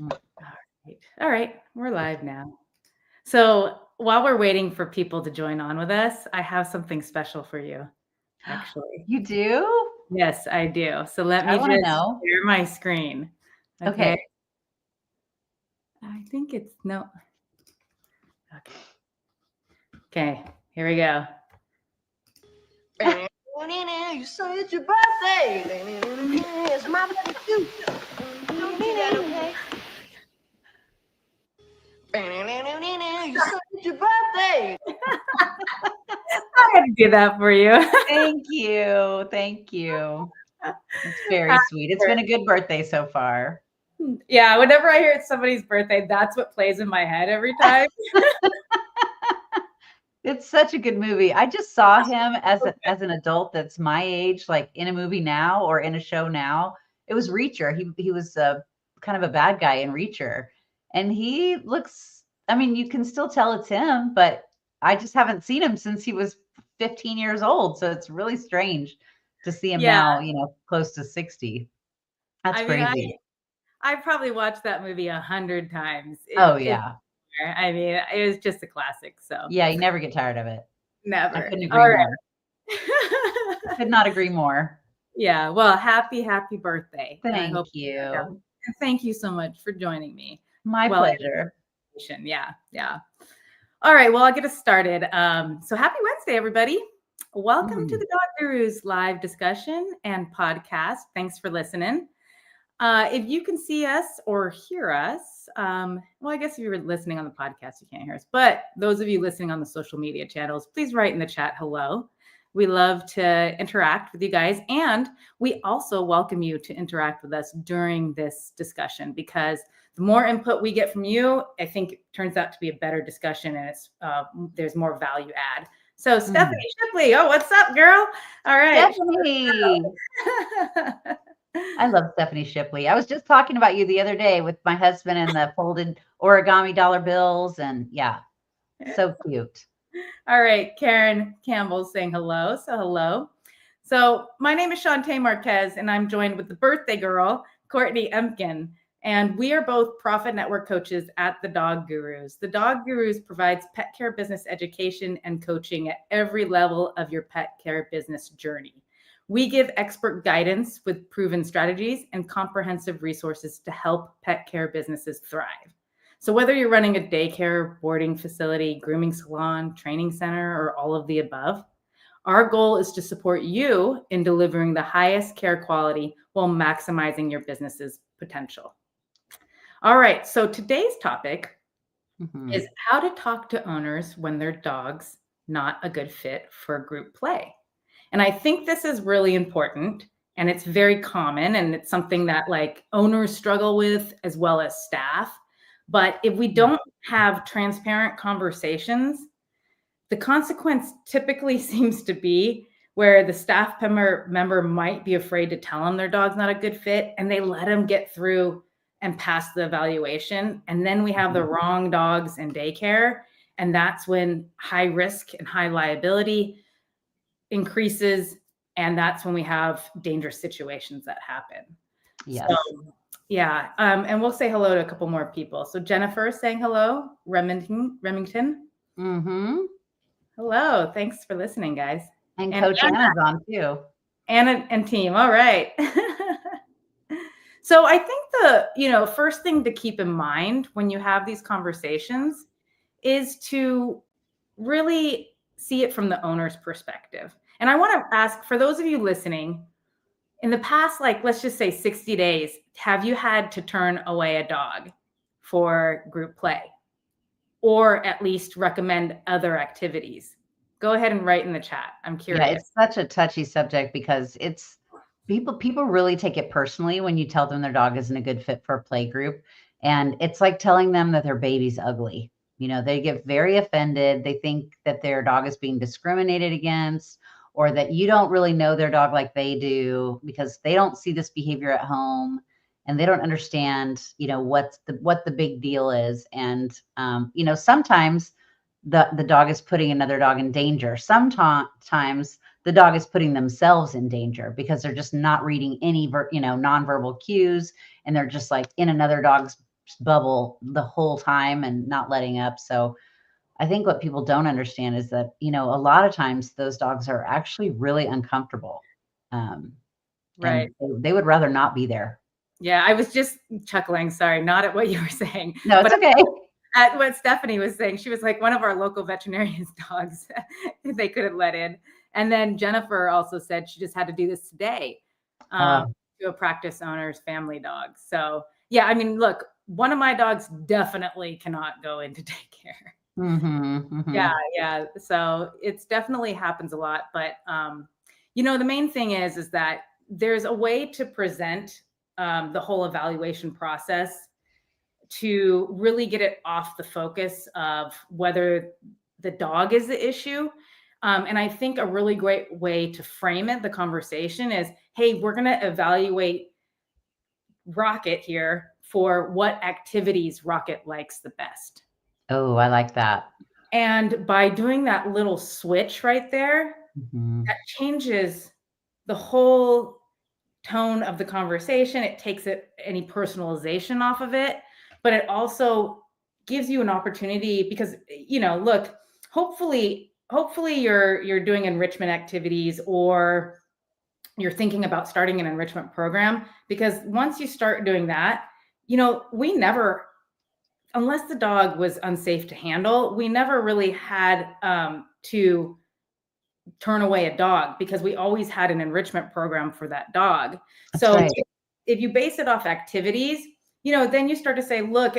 All right, we're live now. So while we're waiting for people to join on with us, I have something special for you, actually. You do? Yes, I do. So let I me want to just know. share my screen. Okay. Okay. I think it's no. Okay. Okay, here we go. You say it's your birthday. It's my birthday too. Don't do that, okay? You say it's your birthday. I had to do that for you. Thank you. Thank you. It's very sweet. It's been a good birthday so far. Yeah, whenever I hear it's somebody's birthday, that's what plays in my head every time. It's such a good movie. I just saw him as an adult that's my age, like in a movie now or in a show now. It was Reacher. He was kind of a bad guy in Reacher, and he looks. I mean, you can still tell it's him, but I just haven't seen him since he was 15 years old. So it's really strange to see him Yeah, now. Close to 60. That's I mean, I crazy. I probably watched that movie 100 times. Oh It's yeah, I mean, it was just a classic. So yeah. You never get tired of it. I never. couldn't All agree more. right. Could not agree more. Yeah. Well, happy birthday, and I Thank hope yeah. you. And thank you so much for joining me. My Well, pleasure. yeah, yeah. All right. Well, I'll get us started. So happy Wednesday, everybody. Welcome to Mhm. the Dog Gurus live discussion and podcast. Thanks for listening. If you can see us or hear us, well, I guess if you're listening on the podcast, you can't hear us. But those of you listening on the social media channels, please write in the chat hello. We love to interact with you guys. And we also welcome you to interact with us during this discussion because the more input we get from you, I think it turns out to be a better discussion and there's more value add. So, Stephanie Mhm. Shipley, oh, what's up, girl? All right. Stephanie. I love Stephanie Shipley. I was just talking about you the other day with my husband and the folded origami dollar bills. And yeah, so cute. All right, Karen Campbell saying hello. So hello. So my name is Shantae Marquez, and I'm joined with the birthday girl, Courtney Empkin. And we are both profit network coaches at the Dog Gurus. The Dog Gurus provides pet care business education and coaching at every level of your pet care business journey. We give expert guidance with proven strategies and comprehensive resources to help pet care businesses thrive. So, whether you're running a daycare, boarding facility, grooming salon, training center, or all of the above, our goal is to support you in delivering the highest care quality while maximizing your business's potential. All right, so today's topic is Mhm. how to talk to owners when their dog's not a good fit for group play. And I think this is really important and it's very common and it's something that like owners struggle with as well as staff. But if we don't have transparent conversations, the consequence typically seems to be where the staff member might be afraid to tell them their dog's not a good fit and they let them get through and pass the evaluation. And then we have the Mhm. wrong dogs in daycare. And that's when high risk and high liability increases. And that's when we have dangerous situations that happen. So, Yes. yeah. And we'll say hello to a couple more people. So, Jennifer saying hello, Remington. Mhm. Hello. Thanks for listening, guys. And And Coach Anna's on too. Anna and team. All right. So I think the first thing to keep in mind when you have these conversations is to really see it from the owner's perspective. And I want to ask for those of you listening, in the past, like let's just say 60 days, have you had to turn away a dog for group play or at least recommend other activities? Go ahead and write in the chat. I'm Yeah, curious. it's such a touchy subject because it's people really take it personally when you tell them their dog isn't a good fit for a play group. And it's like telling them that their baby's ugly. They get very offended. They think that their dog is being discriminated against or that you don't really know their dog like they do because they don't see this behavior at home and they don't understand, what the big deal is. And sometimes the dog is putting another dog in danger. Sometimes the dog is putting themselves in danger because they're just not reading any nonverbal cues and they're just like in another dog's bubble the whole time and not letting up. So I think what people don't understand is that, a lot of times those dogs are actually really uncomfortable. Um, Right. and they would rather not be there. Yeah, I was just chuckling, sorry, not at what you were saying, No, it's but okay. at what Stephanie was saying. She was like, one of our local veterinarian's dogs, they couldn't let in. And then Jennifer also said she just had to do this today to a practice owner's family dog. So yeah, I mean, look, one of my dogs definitely cannot go into daycare. Yeah. So it's definitely happens a lot. But, the main thing is that there's a way to present the whole evaluation process to really get it off the focus of whether the dog is the issue. And I think a really great way to frame it, the conversation is, hey, we're going to evaluate Rocket here for what activities Rocket likes the best. Oh, I like that. And by doing that little switch right there, Mhm. that changes the whole tone of the conversation. It takes any personalization off of it, but it also gives you an opportunity because, look, hopefully you're doing enrichment activities or you're thinking about starting an enrichment program, because once you start doing that, we never, unless the dog was unsafe to handle, we never really had to turn away a dog because we always had an enrichment program for that dog. That's So right. if you base it off activities, then you start to say, look,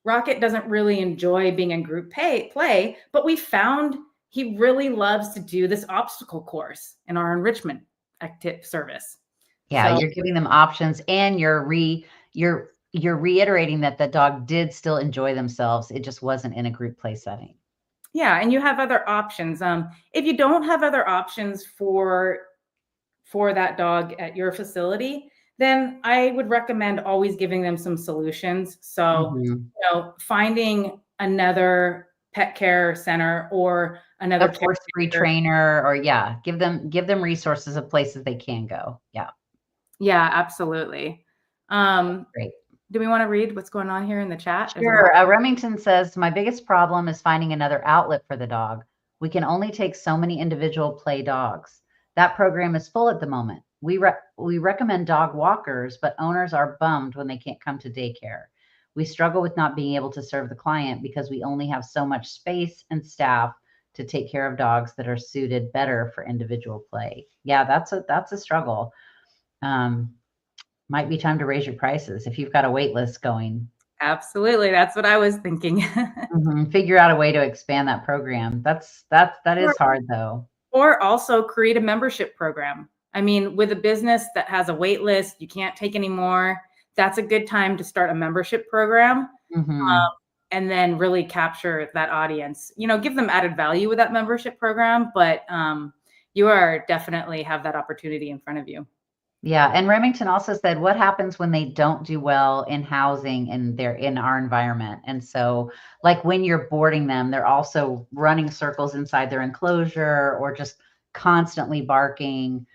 Rocket doesn't really enjoy being in group play, but we found he really loves to do this obstacle course in our enrichment service. Yeah, So, you're giving them options, and you're reiterating that the dog did still enjoy themselves. It just wasn't in a group play setting. yeah, and you have other options. If you don't have other options for that dog at your facility, then I would recommend always giving them some solutions. So, Mhm. Finding another pet care center or another A force-free caretaker. trainer, or give them resources of places they can go. Yeah, Yeah, absolutely. great. Do we want to read what's going on here in the chat? There's a lot. Sure. Remington says, my biggest problem is finding another outlet for the dog. We can only take so many individual play dogs. That program is full at the moment. We recommend dog walkers, but owners are bummed when they can't come to daycare. We struggle with not being able to serve the client because we only have so much space and staff to take care of dogs that are suited better for individual play. Yeah, that's a struggle. Might be time to raise your prices if you've got a wait list going. Absolutely. That's what I was thinking. Figure out a way to expand that program. That is hard though. Or also create a membership program. I mean, with a business that has a wait list, you can't take any more. That's a good time to start a membership program. Mhm. And then really capture that audience, give them added value with that membership program, but you are definitely have that opportunity in front of you. Yeah, and Remington also said, what happens when they don't do well in housing and they're in our environment? And so, like when you're boarding them, they're also running circles inside their enclosure or just constantly barking.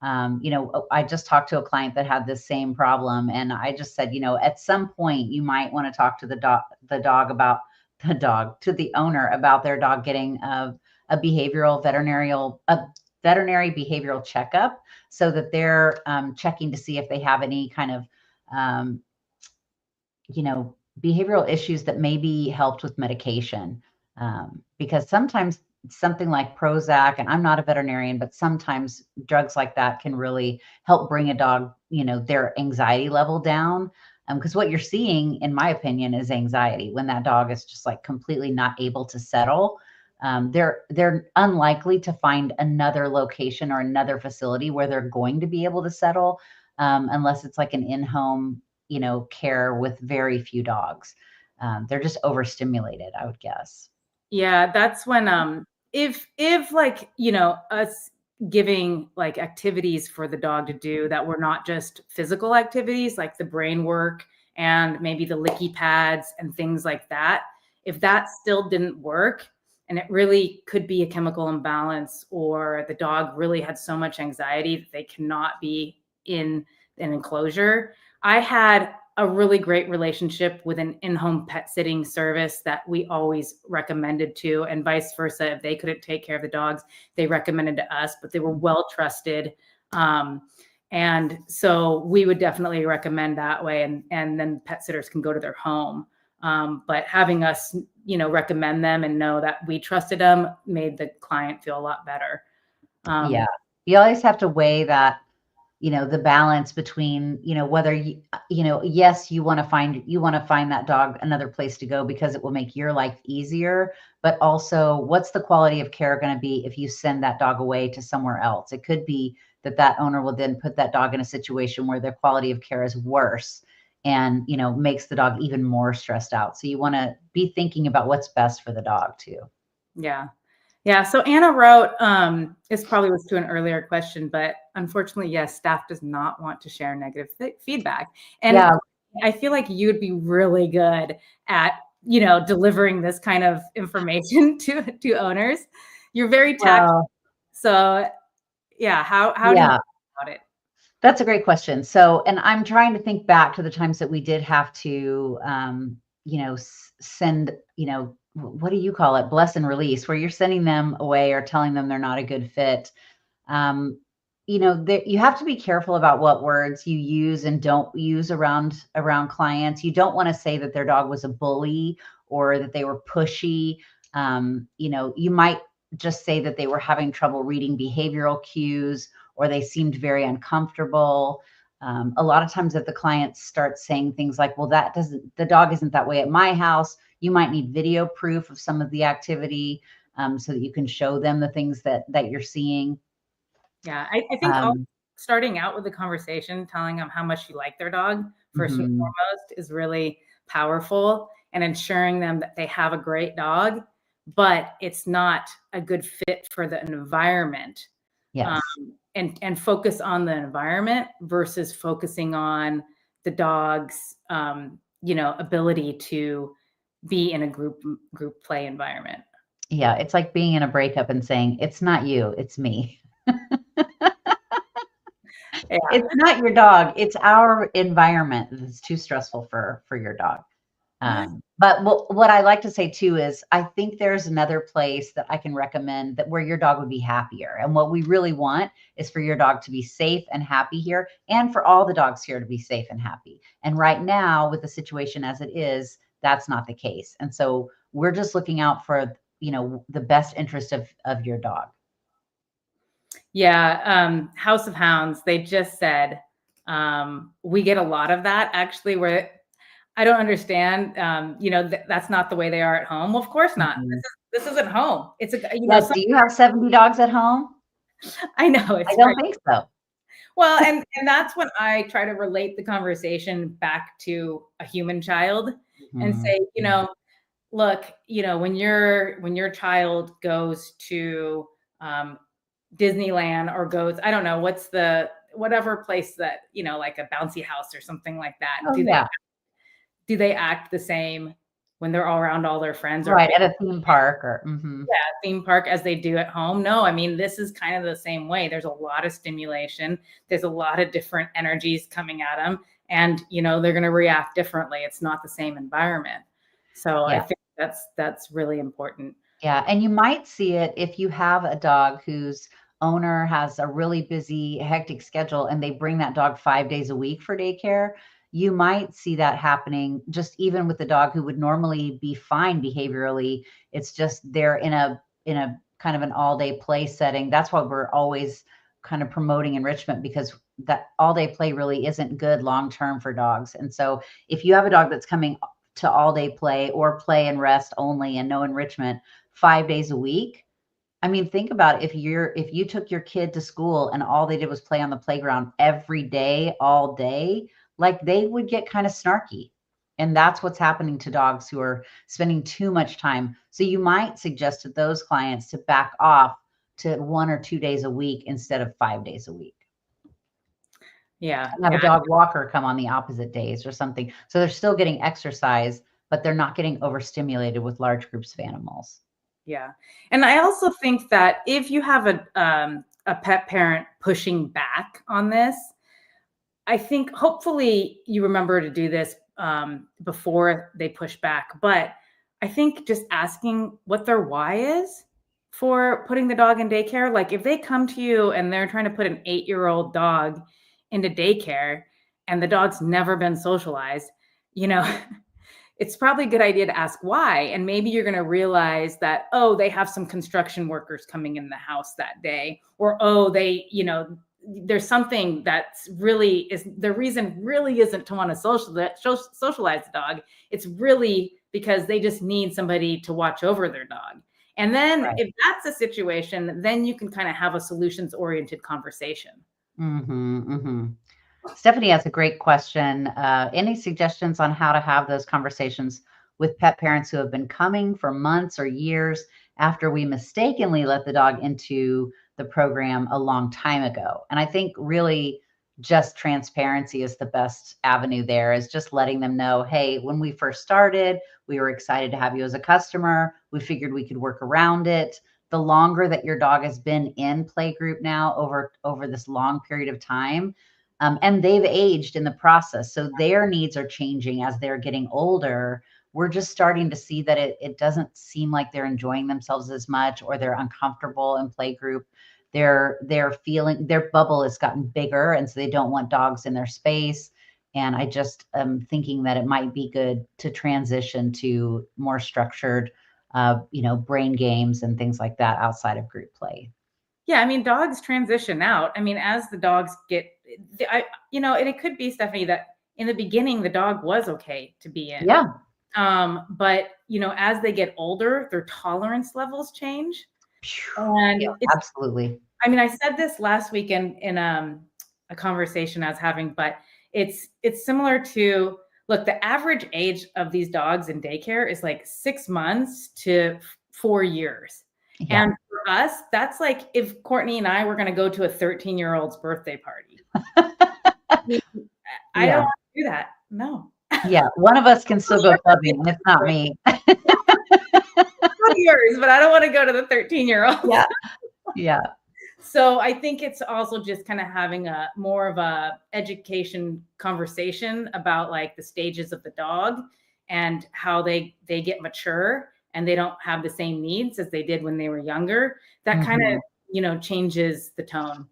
I just talked to a client that had this same problem, and I just said, at some point you might want to talk to the owner about their dog getting a veterinary behavioral checkup, so that they're checking to see if they have any kind of, um, behavioral issues that may be helped with medication. Because sometimes something like Prozac, and I'm not a veterinarian, but sometimes drugs like that can really help bring a dog, their anxiety level down. Because what you're seeing, in my opinion, is anxiety when that dog is just like completely not able to settle. They're unlikely to find another location or another facility where they're going to be able to settle, unless it's like an in-home, care with very few dogs. They're just overstimulated, I would guess. Yeah, that's when if like, us giving like activities for the dog to do that were not just physical activities like the brain work and maybe the licky pads and things like that, if that still didn't work and it really could be a chemical imbalance or the dog really had so much anxiety that they cannot be in an enclosure. I had a really great relationship with an in-home pet sitting service that we always recommended to, and vice versa. If they couldn't take care of the dogs, they recommended to us, but they were well trusted. And so we would definitely recommend that way. And then pet sitters can go to their home. But having us, recommend them and know that we trusted them made the client feel a lot better. Yeah. You always have to weigh that, the balance between, whether yes, you want to find that dog another place to go because it will make your life easier, but also what's the quality of care going to be if you send that dog away to somewhere else? It could be that owner will then put that dog in a situation where their quality of care is worse and, makes the dog even more stressed out. So you want to be thinking about what's best for the dog too. Yeah. Yeah. So Anna wrote, this probably was to an earlier question, but unfortunately, yes, staff does not want to share negative feedback. And Yeah. I feel like you'd be really good at, delivering this kind of information to owners. You're very tactful. So yeah, how do you Yeah. think about it? That's a great question. So, and I'm trying to think back to the times that we did have to, send, what do you call it? Bless and release, where you're sending them away or telling them they're not a good fit. You have to be careful about what words you use and don't use around clients. You don't want to say that their dog was a bully or that they were pushy. You might just say that they were having trouble reading behavioral cues or they seemed very uncomfortable. A lot of times if the clients start saying things like, well, the dog isn't that way at my house, you might need video proof of some of the activity so that you can show them the things that you're seeing. Yeah, I think starting out with the conversation, telling them how much you like their dog, first and foremost, is really powerful, and ensuring them that they have a great dog, but it's not a good fit for the environment. Yes. And focus on the environment versus focusing on the dog's, ability to be in a group play environment. Yeah, it's like being in a breakup and saying, it's not you, it's me. Yeah. It's not your dog. It's our environment that's too stressful for your dog. But what I like to say too is I think there's another place that I can recommend that where your dog would be happier. And what we really want is for your dog to be safe and happy here and for all the dogs here to be safe and happy. And right now with the situation as it is, that's not the case. And so we're just looking out for, the best interest of your dog. Yeah. House of Hounds, they just said, we get a lot of that actually where I don't understand, that's not the way they are at home. Well, of course not. This isn't home. It's do you have 70 dogs at home? I know. It's I don't think so. Well, and that's when I try to relate the conversation back to a human child and say, look, when your child goes to Disneyland or goes, I don't know, whatever place that, like a bouncy house or something like that. Do they act the same when they're all around all their friends? Right, at a theme park or theme park as they do at home? No, I mean, this is kind of the same way. There's a lot of stimulation. There's a lot of different energies coming at them. And, they're going to react differently. It's not the same environment. So I think that's really important. Yeah. And you might see it if you have a dog whose owner has a really busy, hectic schedule and they bring that dog 5 days a week for daycare. You might see that happening just even with the dog who would normally be fine behaviorally. It's just they're in a kind of an all day play setting. That's why we're always kind of promoting enrichment because that all day play really isn't good long term for dogs. And so if you have a dog that's coming to all day play or play and rest only and no enrichment 5 days a week, I mean, think about if you took your kid to school and all they did was play on the playground every day, all day, like they would get kind of snarky. And that's what's happening to dogs who are spending too much time. So you might suggest to those clients to back off to 1 or 2 days a week instead of 5 days a week. Yeah. And have a dog walker come on the opposite days or something. So they're still getting exercise, but they're not getting overstimulated with large groups of animals. Yeah. And I also think that if you have a pet parent pushing back on this, I think hopefully you remember to do this before they push back, but I think just asking what their why is for putting the dog in daycare. Like if they come to you and they're trying to put an 8-year-old dog into daycare and the dog's never been socialized, you know, it's probably a good idea to ask why. And maybe you're going to realize that, oh, they have some construction workers coming in the house that day, or, oh, they, there's something that's really is the reason really isn't to want to socialize the dog. It's really because they just need somebody to watch over their dog. And then Right. if that's the situation, then you can kind of have a solutions oriented conversation. Stephanie has a great question. Any suggestions on how to have those conversations with pet parents who have been coming for months or years after we mistakenly let the dog into the program a long time ago? And I think really just transparency is the best avenue there, is just letting them know, hey, when we first started, we were excited to have you as a customer. We figured we could work around it. The longer that your dog has been in playgroup now over this long period of time, and they've aged in the process, so their needs are changing as they're getting older. We're just starting to see that it doesn't seem like they're enjoying themselves as much, or they're uncomfortable in playgroup. They're feeling their bubble has gotten bigger, and so they don't want dogs in their space. And I just am thinking that it might be good to transition to more structured, brain games and things like that outside of group play. Yeah, I mean, dogs transition out. I mean, as the dogs get, and it could be, Stephanie, that in the beginning the dog was okay to be in. Yeah. But as they get older, their tolerance levels change. And Yeah, absolutely. I mean, I said this last week in a conversation I was having, but it's similar to, look, the average age of these dogs in daycare is like 6 months to 4 years. Yeah. And for us, that's like if Courtney and I were going to go to a 13-year-old's birthday party. I don't want to do that. No. Yeah, one of us can still go clubbing, and it's not me. Not yours, but I don't want to go to the 13-year-old. Yeah. Yeah. So I think it's also just kind of having a more of a education conversation about like the stages of the dog and how they get mature and they don't have the same needs as they did when they were younger. That kind of, changes the tone.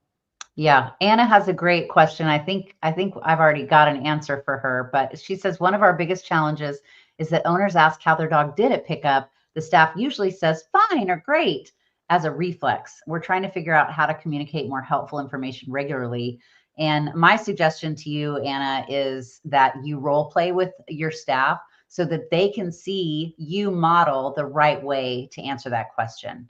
Yeah. Anna has a great question. I think I've already got an answer for her, but she says one of our biggest challenges is that owners ask how their dog did at pickup. The staff usually says fine or great as a reflex. We're trying to figure out how to communicate more helpful information regularly. And my suggestion to you, Anna, is that you role play with your staff so that they can see you model the right way to answer that question,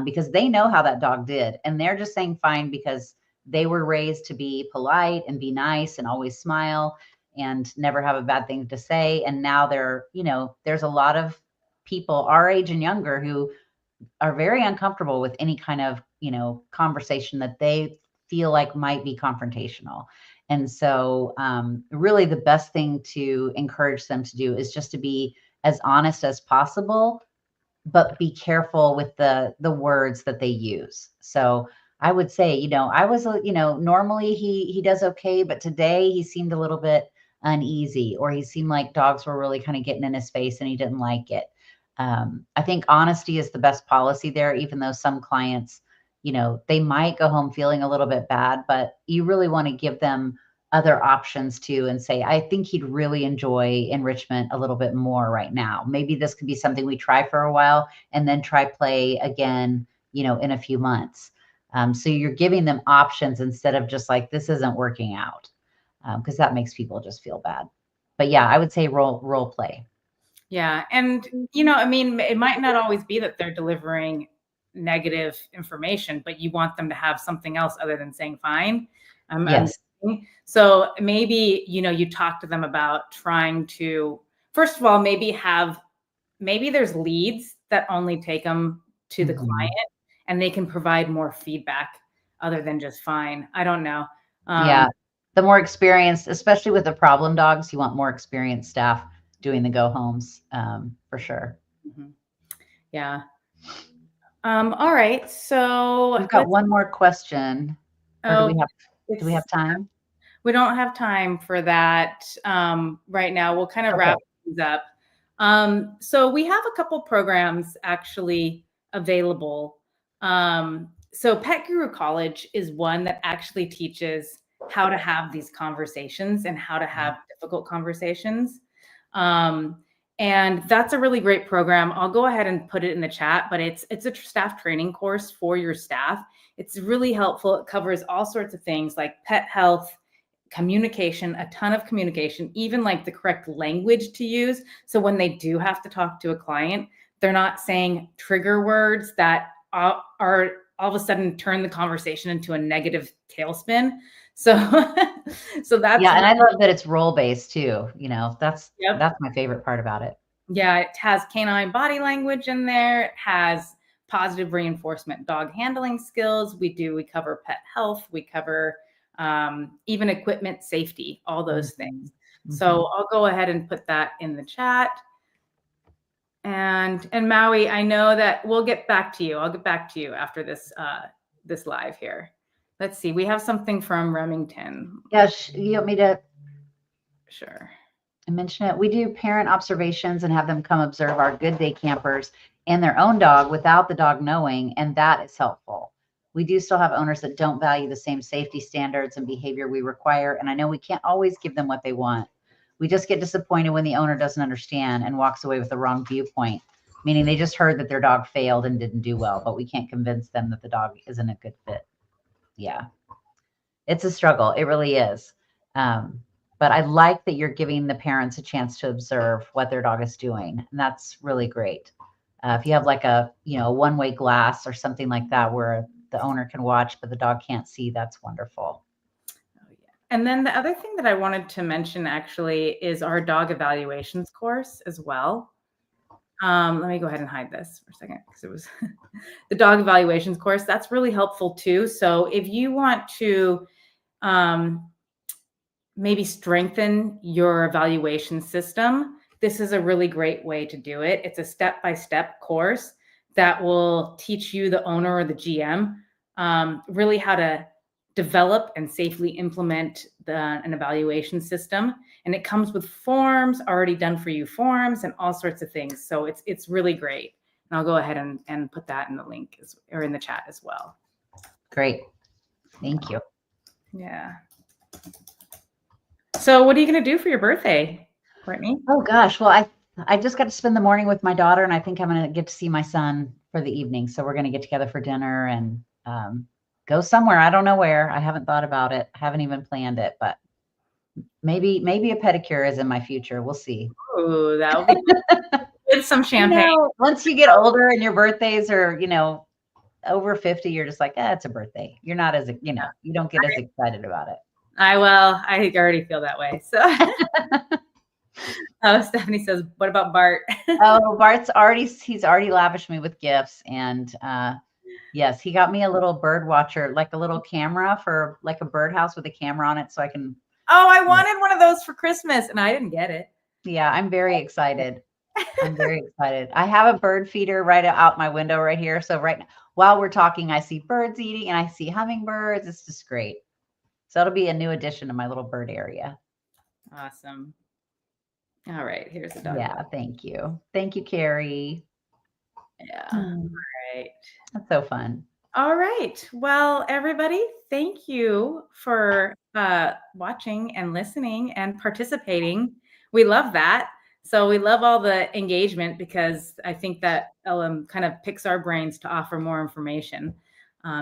because they know how that dog did. And they're just saying fine because they were raised to be polite and be nice and always smile and never have a bad thing to say. And now there's a lot of people our age and younger who are very uncomfortable with any kind of, conversation that they feel like might be confrontational. And so really the best thing to encourage them to do is just to be as honest as possible, but be careful with the words that they use. So I would say, I was, normally he does okay, but today he seemed a little bit uneasy, or he seemed like dogs were really kind of getting in his face and he didn't like it. I think honesty is the best policy there, even though some clients, they might go home feeling a little bit bad, but you really want to give them other options too and say, I think he'd really enjoy enrichment a little bit more right now. Maybe this could be something we try for a while and then try play again, in a few months. So you're giving them options instead of just like, this isn't working out, because that makes people just feel bad. But yeah, I would say role play. Yeah. And, I mean, it might not always be that they're delivering negative information, but you want them to have something else other than saying fine. Yes. So maybe, you talk to them about trying to, first of all, maybe there's leads that only take them to the client and they can provide more feedback other than just fine. I don't know. Yeah. The more experienced, especially with the problem dogs, you want more experienced staff doing the go homes, for sure. Yeah. All right. So we've got one more question. Or do we have time? We don't have time for that right now. We'll kind of Okay. wrap things up. So we have a couple programs actually available. So Pet Guru College is one that actually teaches how to have these conversations and how to have difficult conversations. And that's a really great program. I'll go ahead and put it in the chat, but it's a staff training course for your staff. It's really helpful. It covers all sorts of things like pet health, communication, a ton of communication, even like the correct language to use. So when they do have to talk to a client, they're not saying trigger words that are all of a sudden turn the conversation into a negative tailspin. So, so that's Yeah, and I love that it's role based too. That's Yep. that's my favorite part about it. Yeah, it has canine body language in there. It has positive reinforcement dog handling skills. We cover pet health. We cover even equipment safety, all those things. So I'll go ahead and put that in the chat. And Maui, I know that we'll get back to you. I'll get back to you after this this live here. Let's see. We have something from Remington. Yes, you want me to Sure. mention it? We do parent observations and have them come observe our good day campers and their own dog without the dog knowing, and that is helpful. We do still have owners that don't value the same safety standards and behavior we require, and I know we can't always give them what they want. We just get disappointed when the owner doesn't understand and walks away with the wrong viewpoint, meaning they just heard that their dog failed and didn't do well, but we can't convince them that the dog isn't a good fit. Yeah, it's a struggle. It really is. But I like that you're giving the parents a chance to observe what their dog is doing. And that's really great. If you have like a one-way glass or something like that where the owner can watch, but the dog can't see, that's wonderful. And then the other thing that I wanted to mention actually is our dog evaluations course as well. Let me go ahead and hide this for a second because it was the dog evaluations course. That's really helpful too. So if you want to maybe strengthen your evaluation system, this is a really great way to do it. It's a step-by-step course that will teach you, the owner or the GM, really how to develop and safely implement an evaluation system. And it comes with forms, already done for you forms and all sorts of things. So it's really great. And I'll go ahead and put that in the link or in the chat as well. Great. Thank you. Yeah. So what are you going to do for your birthday, Courtney? Oh gosh. Well, I just got to spend the morning with my daughter, and I think I'm going to get to see my son for the evening. So we're going to get together for dinner and go somewhere. I don't know where. I haven't thought about it. I haven't even planned it, but maybe a pedicure is in my future. We'll see. Oh, that would be with some champagne. Once you get older and your birthdays are, over 50, you're just like, it's a birthday. You're not as, you don't get as excited about it. I already feel that way. So Stephanie says, what about Bart? Oh, he's already lavished me with gifts. And yes, he got me a little bird watcher, like a little camera for like a birdhouse with a camera on it. So I can. Oh, I wanted one of those for Christmas and I didn't get it. Yeah, I'm very excited. I'm very excited. I have a bird feeder right out my window right here. So right now, while we're talking, I see birds eating and I see hummingbirds. It's just great. So it'll be a new addition to my little bird area. Awesome. All right. Here's the dog. Yeah. Thank you. Thank you, Carrie. Yeah. All right. That's so fun. All right. Well, everybody, thank you for watching and listening and participating. We love that. So we love all the engagement because I think that kind of picks our brains to offer more information.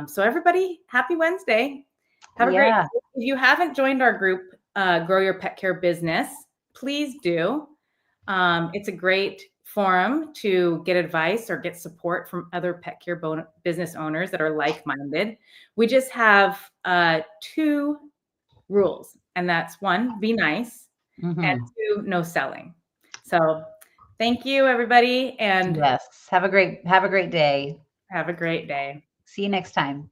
So everybody, happy Wednesday. Have a great day. If you haven't joined our group, Grow Your Pet Care Business, please do. It's a great forum to get advice or get support from other pet care business owners that are like-minded. We just have 2 rules, and that's 1, be nice, and 2, no selling. So thank you, everybody. And yes, have a great day. Have a great day. See you next time.